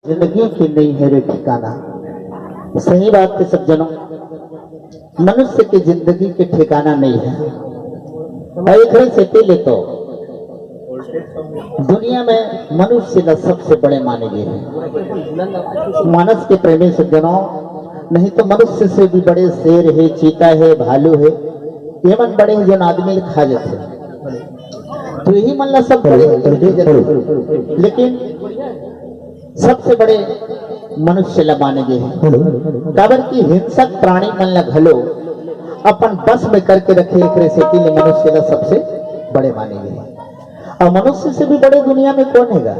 जिंदगी की नहीं है रे ठिकाना। सही बात है सज्जनों, मनुष्य की जिंदगी के ठिकाना नहीं है। और एक से पहले तो दुनिया में मनुष्य न सबसे बड़े माने गए हैं। मानस के प्रेमी सज्जनों, नहीं तो मनुष्य से भी बड़े शेर है, चीता है, भालू है, ये मन बड़े हैं जो आदमी खा जाते हैं। तो यही मन सब बड़े हैं, लेकिन सबसे बड़े मनुष्य ला माने गए हैं। काबर की हिंसक प्राणी मन ला घलो अपन बस में करके रखे एक सेती ले मनुष्य ला सबसे बड़े माने गए हैं। और मनुष्य से भी बड़े दुनिया में कौन हैगा?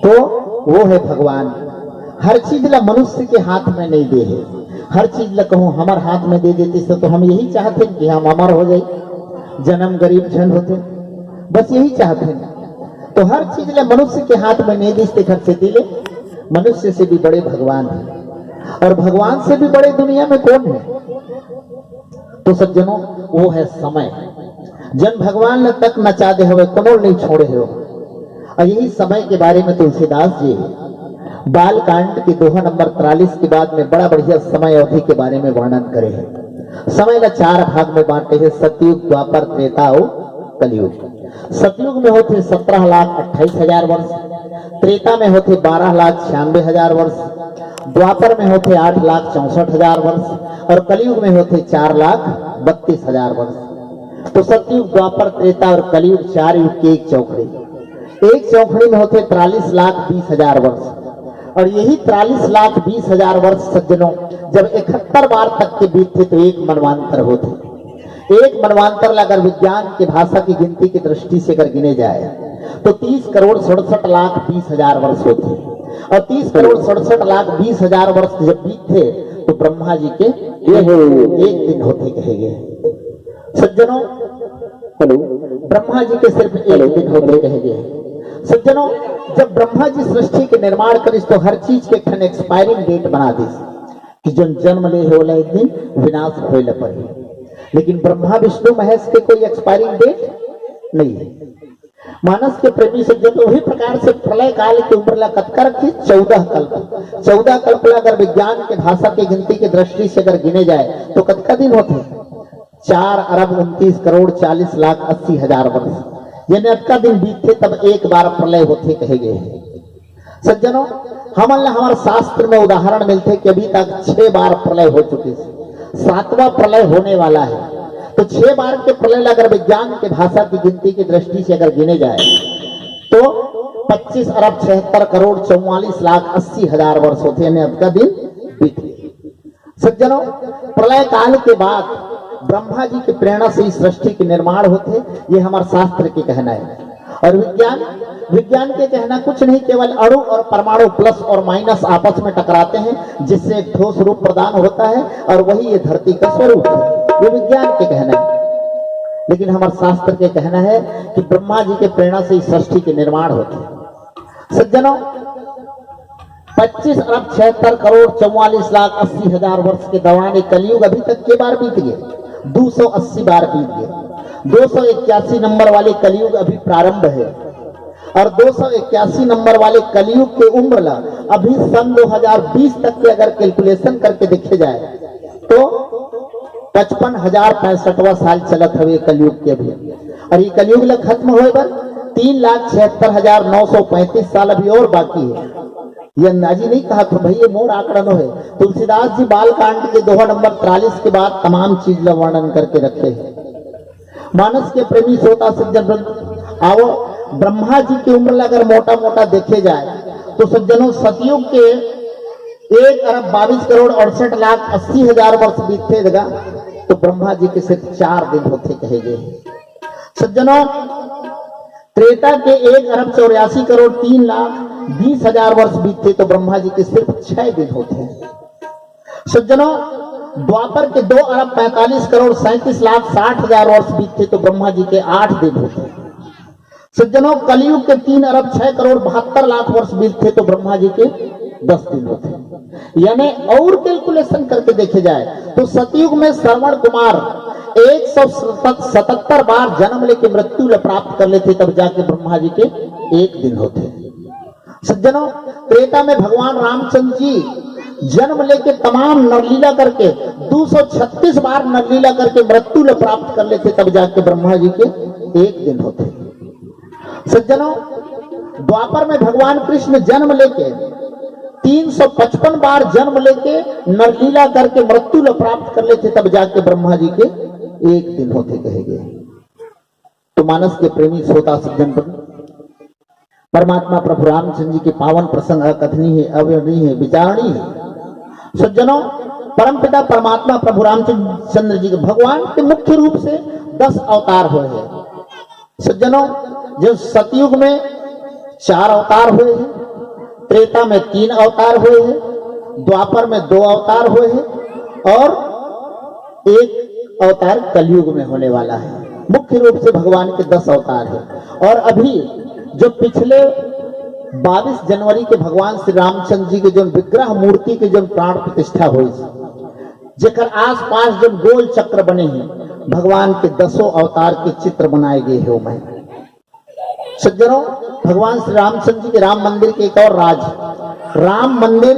तो वो है भगवान। हर चीज ला मनुष्य के हाथ में नहीं दे है। हर चीज ला कहूं हमार हाथ में दे देती तो हम यही चाहते कि हम अमर हो जाए, जन्म गरीब जन होते, बस यही चाहते हैं। तो हर चीज ले मनुष्य के हाथ में नहीं दिखते घर से दिले। मनुष्य से भी बड़े भगवान है, और भगवान से भी बड़े दुनिया में कौन है? तो सज्जनों, वो है समय। जन भगवान ने तक नचा दे हुए कमोल नहीं छोड़े हो। और यही समय के बारे में तुलसीदास जी बाल कांड के दोहा नंबर 43 के बाद में बड़ा बढ़िया समय अवधि के बारे में वर्णन करे हैं। समय ला 4 भाग में बांटे हैं: सतयुग, द्वापर, त्रेता और कलयुग। सतयुग में होते 17,28,000 वर्ष, त्रेता में होते 12,96,000 वर्ष, द्वापर में होते 8,64,000 वर्ष और कलयुग में होते 4,32,000 वर्ष। तो सतयुग, द्वापर, त्रेता और कलयुग 4 युग की एक चौकड़ी। एक चौकड़ी में होते 43,20,000 वर्ष, और यही 43,20,000 वर्ष सज्जनों जब 71 बार तक के बीतते तो एक मनवांतर होते। एक मनवांतर अगर विज्ञान की भाषा की गिनती की दृष्टि से अगर गिने जाए तो 30,67,20,000 वर्ष होते। और 30,67,20,000 वर्ष जब बीते तो ब्रह्मा जी के एक दिन होते कहे गए। सज्जनों, हेलो, ब्रह्मा जी के सिर्फ एक दिन होते कहे गए। सज्जनों, जब ब्रह्मा जी सृष्टि के निर्माण करिस तो हर चीज के एक एक्सपायरिंग डेट बना दी कि जो जन्म ले होला एक दिन विनाश होए पड़े। लेकिन ब्रह्मा विष्णु महेश के कोई एक्सपायरिंग डेट नहीं है। मानस के प्रेमी सज्जन वही प्रकार से प्रलय काल की उम्र ला कतका रखी 14 कल्प। 14 कल्प ला अगर विज्ञान के भाषा की गिनती की दृष्टि से अगर गिने जाए तो कतका दिन होते? 4,29,40,80,000 वर्ष। यानी अतका दिन बीतते तब एक बार प्रलय होते कहे गए। सज्जनों, हमारे शास्त्र में उदाहरण मिलते कि अभी तक 6 बार प्रलय हो चुके, 7वां प्रलय होने वाला है। तो 6 बार के प्रलय अगर विज्ञान के भाषा की गिनती की दृष्टि से अगर गिने जाए तो 25,76,44,44,80,000 वर्ष होते हैं। अब का दिन बीते। सज्जनों, प्रलय काल के बाद ब्रह्मा जी की प्रेरणा से इस सृष्टि के निर्माण होते, ये हमारे शास्त्र के कहना है। और विज्ञान के कहना कुछ नहीं, केवल अणु और परमाणु प्लस और माइनस आपस में टकराते हैं जिससे एक ठोस रूप प्रदान होता है, और वही ये धरती का स्वरूप है। ये विज्ञान के कहना है। लेकिन हमारे शास्त्र के कहना है कि ब्रह्मा जी के प्रेरणा से इस सृष्टि के निर्माण होते। सज्जनों, 25,76,44,80,000 वर्ष के दौरान कलयुग अभी तक के बार बीत गए, 280 बार बीत गए। 281 नंबर वाले कलयुग अभी प्रारंभ है, और 281 नंबर वाले कलयुग के उम्र ला अभी सन 2020 तक के अगर कैलकुलेशन करके देखे जाए तो 55,065वां साल चलत हुए कलयुग के अभी। और ये कलयुग ला खत्म होए पर 3,76,935 साल अभी और बाकी है। ये अंदाजी नहीं कहा तो भाई ये मोर आंकड़न है। तुलसीदास जी बाल कांड के दोहा नंबर 43 के बाद तमाम चीज ला वर्णन करके रखे हैं। मानस के प्रेमी श्रोता सज्जन आओ, ब्रह्मा जी की उम्र अगर मोटा मोटा देखे जाए तो सज्जनों सतयुग के 1,22,68,80,000 वर्ष बीतते देगा तो ब्रह्मा जी के सिर्फ 4 दिन होते कहे गए। सज्जनों, त्रेता के 1,84,03,20,000 वर्ष बीतते तो ब्रह्मा जी के सिर्फ 6 दिन होते हैं। सज्जनों, द्वापर के 2,45,37,60,000 वर्ष बीतते तो ब्रह्मा जी के 8 दिन होते हैं। सज्जनों, कलयुग के 3,06,72,00,000 वर्ष बीतते तो ब्रह्मा जी के 10 दिन होते हैं। यानी और कैलकुलेशन करके देखे जाए तो सतयुग में श्रवण कुमार 177 बार जन्म लेके मृत्यु प्राप्त कर लेते, तब जाके ब्रह्मा जी के 1 दिन होते। सज्जनों, त्रेता में भगवान रामचंद्र जी जन्म लेके तमाम नरलीला करके 236 बार नरलीला करके मृत्यु ले प्राप्त कर लेते, तब जाके ब्रह्मा जी के एक दिन होते। सज्जनों, द्वापर में भगवान कृष्ण जन्म लेके 355 बार जन्म लेके नरलीला करके मृत्यु ल प्राप्त कर लेते, तब जाके ब्रह्मा जी के एक दिन होते कहे गए। तो मानस के प्रेमी श्रोता सज्जन परमात्मा प्रभु रामचंद्र जी के पावन प्रसंग अकथनीय है, अवर्णनीय है, विचारणीय है। सज्जनों, परमपिता परमात्मा प्रभु रामचंद्र जी के भगवान के मुख्य रूप से 10 अवतार हुए हैं। सज्जनों, जो सतयुग में 4 अवतार हुए हैं, त्रेता में 3 अवतार हुए हैं, द्वापर में 2 अवतार हुए हैं और 1 अवतार कलयुग में होने वाला है। मुख्य रूप से भगवान के 10 अवतार हैं। और अभी जो पिछले 22 जनवरी के भगवान श्री रामचंद्र जी के जो विग्रह मूर्ति के जो प्राण प्रतिष्ठा हुई, जेकर आसपास जो गोल चक्र बने हैं, भगवान के 10 अवतार के चित्र बनाए गए हैं। मैं सज्जनों, भगवान श्री रामचंद्र जी के राम मंदिर के एक और राज, राम मंदिर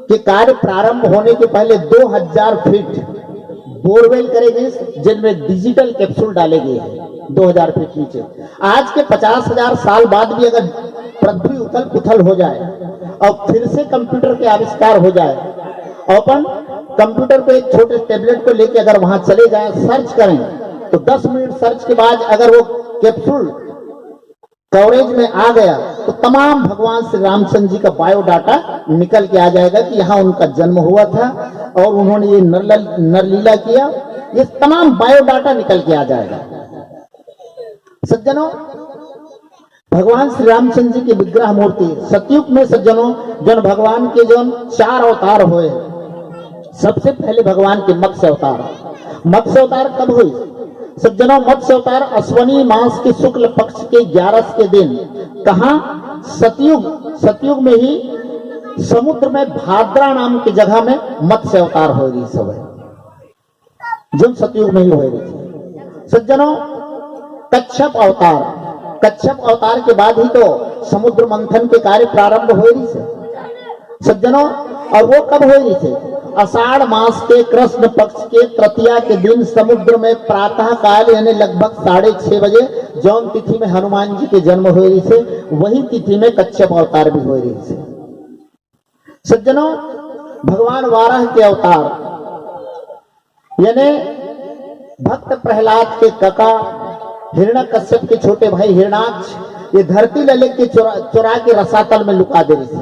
के कार्य प्रारंभ होने के पहले 2000 फीट बोरवेल करे गए, जिनमें डिजिटल कैप्सूल डाले गए हैं 2000 फीट नीचे। आज के 50,000 साल बाद भी अगर पृथ्वी उथल पुथल हो जाए और फिर से कंप्यूटर के आविष्कार हो जाए, अपन कंप्यूटर पे एक छोटे टेबलेट को लेके अगर वहां चले जाएं, सर्च करें, तो 10 मिनट सर्च के बाद अगर वो कैप्सूल कवरेज में आ गया तो तमाम भगवान श्री रामचंद्र जी का बायोडाटा निकल के आ जाएगा कि यहाँ उनका जन्म हुआ था और उन्होंने ये नरलीला किया, ये तमाम बायोडाटा निकल के आ जाएगा। सज्जनों, भगवान श्री रामचंद्र जी की विग्रह मूर्ति सतयुग में, सज्जनों, जन भगवान के जो 4 अवतार हुए, सबसे पहले भगवान के मत्स्य अवतार। मत्स्य अवतार कब हुई? सज्जनों, मत्स्य अवतार अश्वनी मास के शुक्ल पक्ष के 11 के दिन, कहा? सतयुग में ही समुद्र में भाद्रा नाम की जगह में मत्स्य अवतार हो रही सब है, जो सतयुग में ही हो रही थी। सज्जनों, कच्छप अवतार के बाद ही तो समुद्र मंथन के कार्य प्रारंभ हो रही से। सज्जनों, और वो कब हो रही थे? आषाढ़ मास के कृष्ण पक्ष के तृतीया के दिन समुद्र में प्रातः काल यानी लगभग 6:30 बजे जौन तिथि में हनुमान जी के जन्म हो रही से, वही तिथि में कच्छप अवतार भी हो रही से। सज्जनों, भगवान वाराह के अवतार यानी भक्त प्रहलाद के कका हिरण्यकश्यप के छोटे भाई हिरणाक्ष, ये धरती ललित के चुरा के रसातल में लुका दे रही थी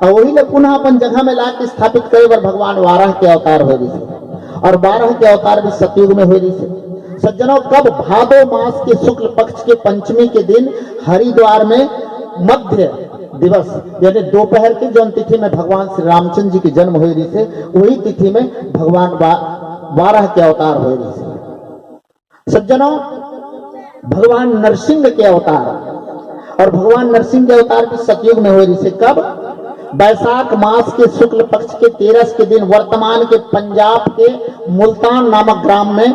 और वही ने पुनः अपन जगह में ला के स्थापित करे बर भगवान वाराह के अवतार हो रही थी। और 12 के अवतार भी सतयुग में हो रही थी। सज्जनों, कब? भादो मास के शुक्ल पक्ष के पंचमी के दिन हरिद्वार में मध्य दिवस यानी दोपहर की जो तिथि में भगवान श्री रामचंद्र जी के जन्म हो रही थे, वही तिथि में भगवान वाराह के अवतार हो रही थी। सज्जनों, भगवान नरसिंह के अवतार, और भगवान नरसिंह के अवतार भी सतयुग में हो रही थी। कब? बैसाख मास के शुक्ल पक्ष के 13 के दिन वर्तमान के पंजाब के मुल्तान नामक ग्राम में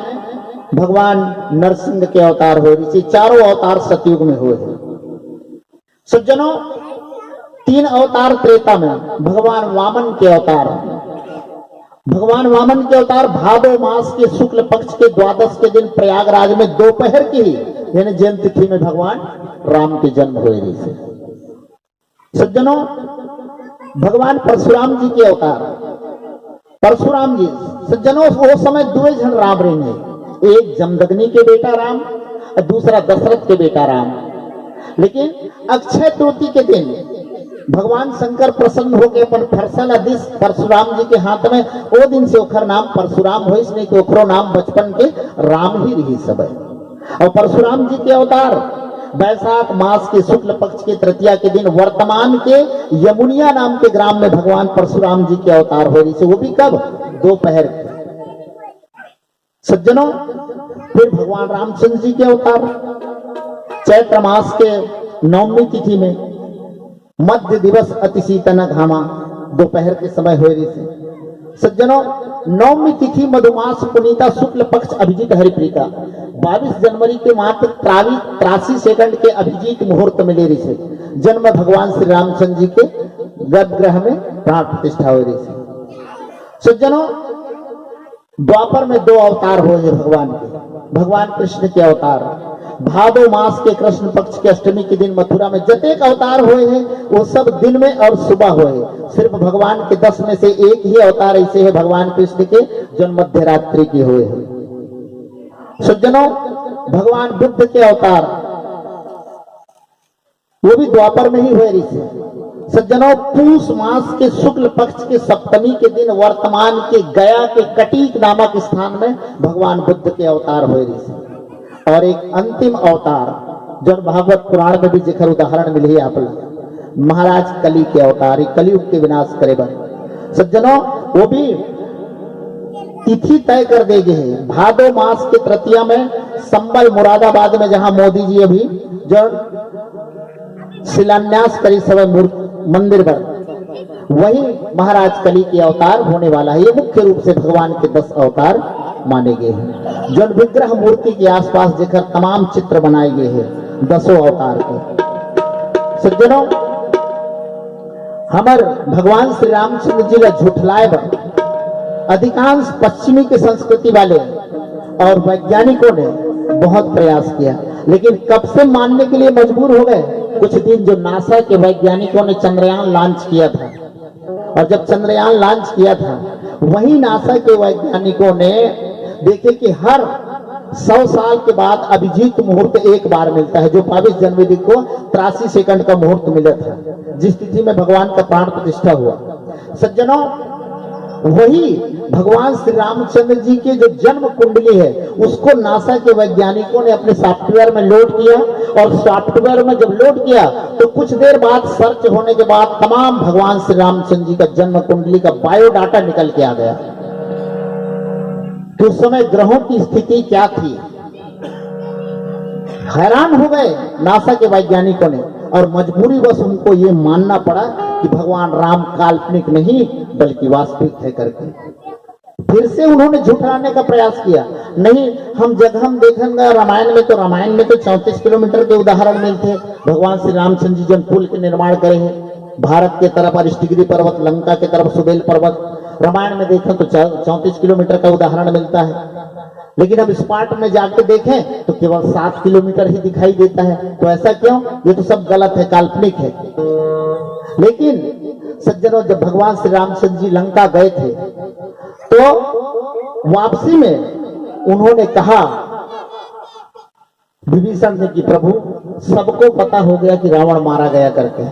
भगवान नरसिंह के अवतार हो रही थी। चारों अवतार सतयुग में हुए। सज्जनों, 3 अवतार त्रेता में, भगवान वामन के अवतार। भगवान वामन के अवतार भादो मास के शुक्ल पक्ष के 12 के दिन प्रयागराज में दोपहर की यानी जैन तिथि में भगवान राम के जन्म हुए रही थे। सज्जनों, भगवान परशुराम जी के अवतार। परशुराम जी, सज्जनों, वो समय 2 जन राम रहे, एक जमदग्नि के बेटा राम और दूसरा दशरथ के बेटा राम। लेकिन अक्षय तृतीया के दिन भगवान शंकर प्रसन्न होकर अपन फरसल आदिश परशुराम जी के हाथ में, वो दिन से ओखर नाम परशुराम हो, नहीं तो ओखरो नाम बचपन के राम ही रही सब है। और परशुराम जी के अवतार बैसाख मास के शुक्ल पक्ष के तृतीया के दिन वर्तमान के यमुनिया नाम के ग्राम में भगवान परशुराम जी के अवतार हो रही से, वो भी कब? दोपहर। सज्जनों, फिर भगवान रामचंद्र जी के अवतार चैत्र मास के 9वीं तिथि में मध्य दिवस अति शीतन घामा दोपहर के समय हो रही थी। सज्जनों, नवमी तिथि मधुमास पुनीता शुक्ल पक्ष अभिजीत हरिप्रीता 22 जनवरी के मात्र 83 सेकंड के अभिजीत मुहूर्त मिले ऋषि जन्म भगवान श्री रामचंद्र जी के गर्भगृह में प्राण प्रतिष्ठा हुई ऋषि। सज्जनों, द्वापर में 2 अवतार हुए हैं भगवान के। भगवान कृष्ण के अवतार भादो मास के कृष्ण पक्ष के अष्टमी के दिन मथुरा में जतेक अवतार हुए हैं वो सब दिन में और सुबह हुए। सिर्फ भगवान के 10 में से एक ही अवतार ऐसे है भगवान कृष्ण के जो मध्य रात्रि के हुए हैं। सज्जनों, भगवान बुद्ध के अवतार वो भी द्वापर में ही हुए ऋषि। सज्जनों, पूष मास के शुक्ल पक्ष के सप्तमी के दिन वर्तमान के गया के कटीक नामक स्थान में भगवान बुद्ध के अवतार हुए ऋषि। और एक अंतिम अवतार जो भागवत पुराण में भी जिक्र उदाहरण मिले आप लोग, महाराज कली के अवतार, कलयुग के विनाश करे बन। सज्जनों, वो भी तिथि तय कर देंगे हैं भादो मास के तृतीया में संबल मुरादाबाद में, जहां मोदी जी अभी जो शिलान्यास करी समय मंदिर पर, वही महाराज कली के अवतार होने वाला है। ये मुख्य रूप से भगवान के 10 अवतार माने गए हैं। जो विग्रह मूर्ति के आसपास जेकर तमाम चित्र बनाए गए हैं 10 अवतार के। सज्जनों, हमार भगवान श्री रामचंद्र जी का झूठलाए अधिकांश पश्चिमी के संस्कृति वाले और वैज्ञानिकों ने बहुत प्रयास किया, लेकिन कब से मानने के लिए मजबूर हो गए। कुछ दिन जो नासा के वैज्ञानिकों ने चंद्रयान लॉन्च किया था, और जब चंद्रयान लॉन्च किया था वही नासा के वैज्ञानिकों ने देखे कि हर 100 साल के बाद अभिजीत मुहूर्त एक बार मिलता है, जो 22 जनवरी को 83 सेकंड का मुहूर्त मिला था, जिस तिथि में भगवान का प्राण प्रतिष्ठा हुआ। सज्जनों, वही भगवान श्री रामचंद्र जी के जो जन्म कुंडली है उसको नासा के वैज्ञानिकों ने अपने सॉफ्टवेयर में लोड किया, और सॉफ्टवेयर में जब लोड किया तो कुछ देर बाद सर्च होने के बाद तमाम भगवान श्री रामचंद्र जी का जन्म कुंडली का बायोडाटा निकल के आ गया कि उस समय ग्रहों की स्थिति क्या थी। हैरान हो गए नासा के वैज्ञानिकों ने, और मजबूरी बस उनको ये मानना पड़ा कि भगवान राम काल्पनिक नहीं बल्कि वास्तविक है करके। फिर से उन्होंने झुठलाने का प्रयास किया। नहीं, हम देखेंगे रामायण में, तो रामायण में तो 34 किलोमीटर के उदाहरण मिलते। भगवान श्री रामचंद्र जी जन पुल के निर्माण करे हैं भारत के तरफ अरिष्टगिरी पर्वत, लंका के तरफ सुबेल पर्वत, रामायण में देखें तो 34 किलोमीटर का उदाहरण मिलता है। लेकिन अब स्पार्ट में जाके देखें तो केवल 7 किलोमीटर ही दिखाई देता है। तो ऐसा क्यों? ये तो सब गलत है, काल्पनिक है। लेकिन सज्जनों, जब भगवान श्री रामचंद्र जी लंका गए थे तो वापसी में उन्होंने कहा विभीषण ने कि प्रभु, सबको पता हो गया कि रावण मारा गया करके,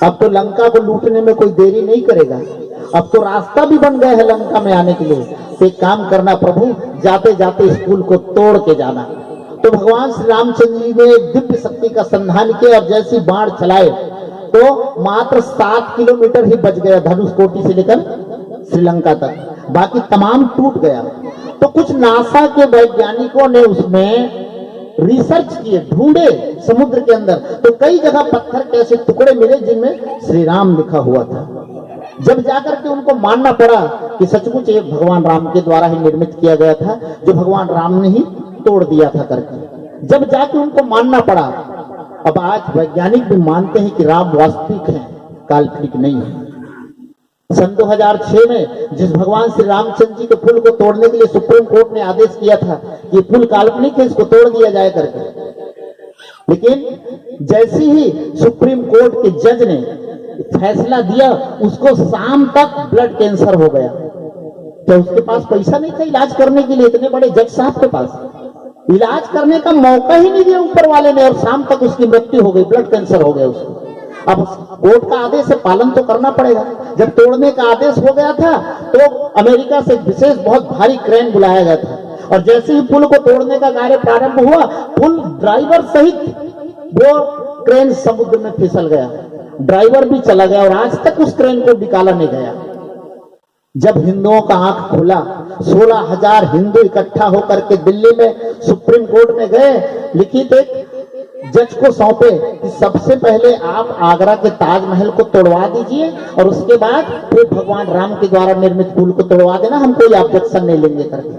अब तो लंका को लूटने में कोई देरी नहीं करेगा, अब तो रास्ता भी बन गया है लंका में आने के लिए। तो एक काम करना प्रभु, जाते जाते इस पुल को तोड़ के जाना। तो भगवान श्री रामचंद्र जी ने दिव्य शक्ति का संधान किया और जैसी बाण चलाए तो मात्र 7 किलोमीटर ही बच गया, धनुषकोटि से लेकर श्रीलंका तक, बाकी तमाम टूट गया। तो कुछ नासा के वैज्ञानिकों ने उसमें रिसर्च किए, ढूंढे समुद्र के अंदर, तो कई जगह पत्थर के ऐसे टुकड़े मिले जिनमें श्री राम लिखा हुआ था। जब जाकर के उनको मानना पड़ा कि सचमुच ये भगवान राम के द्वारा ही निर्मित किया गया था, जो भगवान राम ने ही तोड़ दिया था करके, जब जाके उनको मानना पड़ा। अब आज वैज्ञानिक भी मानते हैं कि राम वास्तविक है, काल्पनिक नहीं है। सन 2006 में जिस भगवान श्री रामचंद्र जी के पुल को तोड़ने के लिए सुप्रीम कोर्ट ने आदेश किया था कि पुल काल्पनिक है, इसको तोड़ दिया जाए करके, लेकिन जैसे ही सुप्रीम कोर्ट के जज ने फैसला दिया, उसको शाम तक ब्लड कैंसर हो गया। तो उसके पास पैसा नहीं था इलाज करने के लिए, इतने बड़े जज साहब के पास इलाज करने का मौका ही नहीं दिया ऊपर वाले ने, और शाम तक उसकी मृत्यु हो गई, ब्लड कैंसर हो गया उसको। अब कोर्ट का आदेश है, पालन तो करना पड़ेगा। जब तोड़ने का आदेश हो गया था तो अमेरिका से विशेष बहुत भारी क्रेन बुलाया गया था, और जैसे ही पुल को तोड़ने का कार्य प्रारंभ हुआ, पुल ड्राइवर सहित वो क्रेन समुद्र में फिसल गया, ड्राइवर भी चला गया, और आज तक उस क्रेन को निकाला नहीं गया। जब हिंदुओं का आंख खुला, 16,000 हिंदू इकट्ठा होकर के दिल्ली में सुप्रीम कोर्ट में गए, लिखित एक जज को सौंपे कि सबसे पहले आप आगरा के ताजमहल को तोड़वा दीजिए और उसके बाद फिर भगवान राम के द्वारा निर्मित पुल को तोड़वा देना, हम कोई ऑब्जेक्शन नहीं लेंगे करके।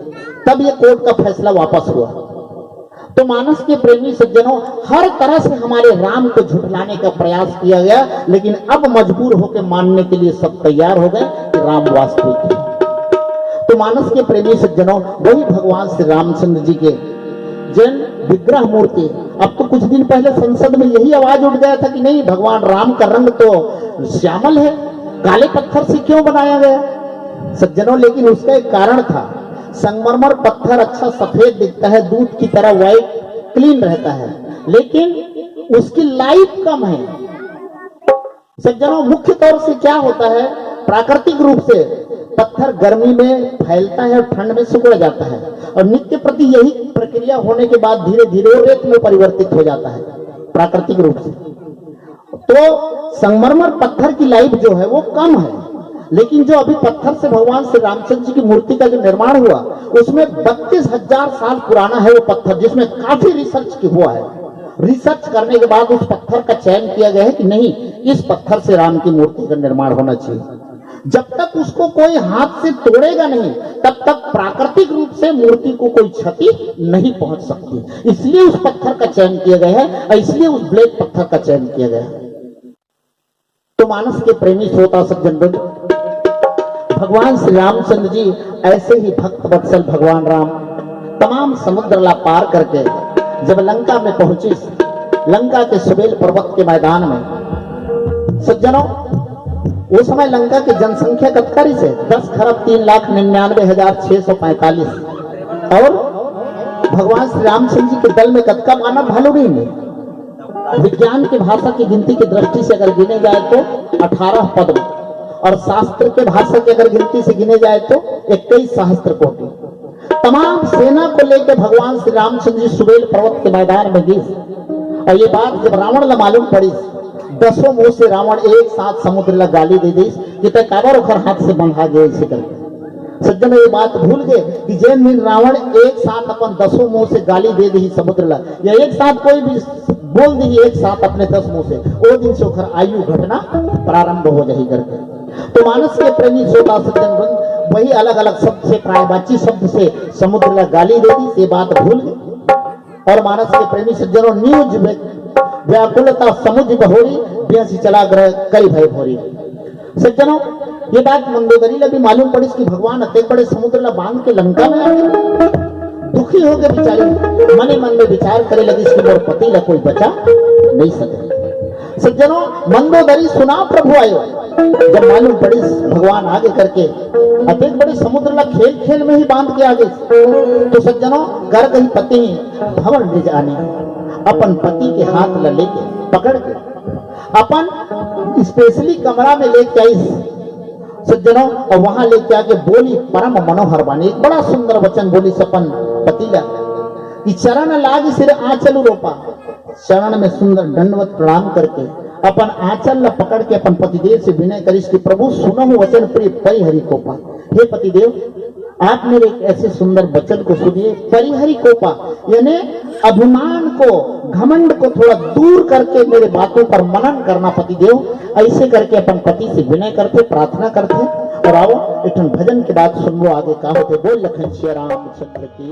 तब ये कोर्ट का फैसला वापस हुआ। तो मानस के प्रेमी सज्जनों, हर तरह से हमारे राम को झुठलाने का प्रयास किया गया, लेकिन अब मजबूर होकर मानने के लिए सब तैयार हो गए कि राम वास्तविक है। तो मानस के प्रेमी सज्जनों, वही भगवान श्री रामचंद्र जी के जैन विग्रह मूर्ति। अब तो कुछ दिन पहले संसद में यही आवाज उठ गया था कि नहीं, भगवान राम का रंग तो श्यामल है, काले पत्थर से क्यों बनाया गया सज्जनों। लेकिन उसका एक कारण था। संगमरमर पत्थर अच्छा सफेद दिखता है, दूध की तरह व्हाइट क्लीन रहता है, लेकिन उसकी लाइफ कम है सज्जनों। मुख्य तौर से क्या होता है, प्राकृतिक रूप से पत्थर गर्मी में फैलता है और ठंड में सिकुड़ जाता है, और नित्य प्रति यही प्रक्रिया होने के बाद धीरे धीरे रेत में परिवर्तित हो जाता है प्राकृतिक रूप से। तो संगमरमर पत्थर की लाइफ जो है वो कम है, लेकिन जो अभी पत्थर से भगवान श्री रामचंद्र जी की मूर्ति का जो निर्माण हुआ, उसमें 32,000 साल पुराना है वो पत्थर, जिसमें काफी रिसर्च हुआ है। रिसर्च करने के बाद उस पत्थर का चयन किया गया है कि नहीं, इस पत्थर से राम की मूर्ति का निर्माण होना चाहिए। जब तक उसको कोई हाथ से तोड़ेगा नहीं, तब तक प्राकृतिक रूप से मूर्ति को कोई क्षति नहीं पहुंच सकती। इसलिए उस पत्थर का चयन किया गया है और इसलिए उस ब्लैक पत्थर का चयन किया गया है। तो मानस के प्रेमी श्रोता सज्जन, भगवान श्री रामचंद्र जी ऐसे ही भक्त वत्सल भगवान राम तमाम समुद्र ला पार करके जब लंका में पहुंचे, लंका के सुबेल पर्वत के मैदान में सज्जनों, उस समय लंका की जनसंख्या कत्कारी से 10,03,99,645 और भगवान श्री रामचंद्र जी के दल में कत्का मानव भालू नहीं है। विज्ञान की भाषा की गिनती की दृष्टि से अगर गिने जाए तो 18 पद्म, और शास्त्र के भाषा की अगर गिनती से गिने जाए तो 21 सहस्त्र कोटि। तमाम सेना को लेकर भगवान श्री रामचंद्र जी सुबेल पर्वत के मैदान में गए, और ये बात जब रावण ला मालूम पड़ी, 10 मुंह से रावण एक साथ समुद्र ला गाली दे दी कि काबर ओखर हाथ से बंधा गए। इसे करके सज्जन ये बात भूल गए कि जैन दिन रावण एक साथ अपन 10 मुंह से गाली दे दी समुद्र ला, या एक साथ कोई भी बोल दी एक साथ अपने 10 मुंह से, वो दिन से ओखर आयु घटना प्रारंभ हो जाही करके। तो मानस के प्रेमी श्रोता सज्जन, वही अलग अलग शब्द से, प्रायवाची शब्द से समुद्र ला गाली दे दी, ये बात भूल गए। और मानस के प्रेमी सज्जनों, न्यूज व्याकुलता समुद्र बहोरी, बेहसी चला ग्रह कई भय भोरी। सज्जनों, ये बात मंदोदरी ला भी मालूम पड़ी कि भगवान अत्यंत बड़े समुद्र ला बांध के लंका में आ गए। दुखी हो गए बेचारी, मने मन में विचार करे लगी कि मोर पति ला कोई बचा नहीं सके। सज्जनों, मंदोदरी सुना प्रभु आयो, जब मालूम पड़ी भगवान आगे करके अत्यंत बड़े समुद्र ला खेल खेल में ही बांध के आगे। तो सज्जनों, घर गई पति भवन ले जाने, अपन पति के हाथ ला लेके पकड़ के अपन स्पेशली कमरा में लेके आई सज्जनों, और वहां लेके आके बोली परम मनोहर बानी, एक बड़ा सुंदर वचन बोली सपन पति ला कि चरण लाग सिर आंचल रोपा। चरण में सुंदर दंडवत प्रणाम करके अपन आंचल ला पकड़ के अपन पतिदेव से विनय करिस कि प्रभु सुनहु वचन प्रिय परिहरि कोपा। हे पतिदेव, आप मेरे एक ऐसे सुंदर वचन को सुनिए, परिहरि कोपा, यानी अभिमान को, घमंड को थोड़ा दूर करके मेरे बातों पर मनन करना पतिदेव। ऐसे करके अपन पति से विनय करते, प्रार्थना करते। और आओ एक भजन के बाद सुनबो आगे का होते। बोल लखन श्री रामचंद्र की।